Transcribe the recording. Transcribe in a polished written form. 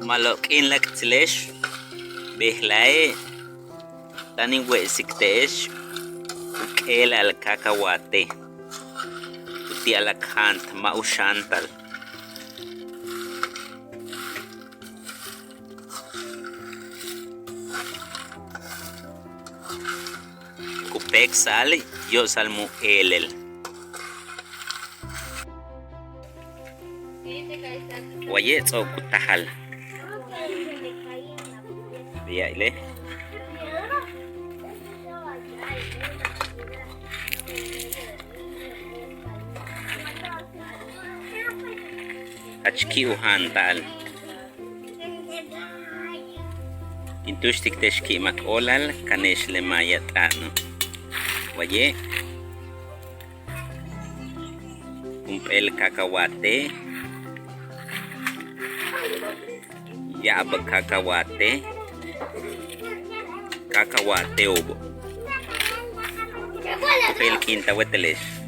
Malokin laktzilesh. Behlae. Tanin wesiktesh. Ukel al cacahuate. Uti alakant maushantal. Kupek sal yo salmu elel. Waye tso kutahal. Dia ile. Achki uhantal. Intushtik teshki mak olal kanesh le mayat ano. Waye. Kumpel cacahuate. Yabag cacahuate. Cacahuate obo. Kumpel quinta wetelesh.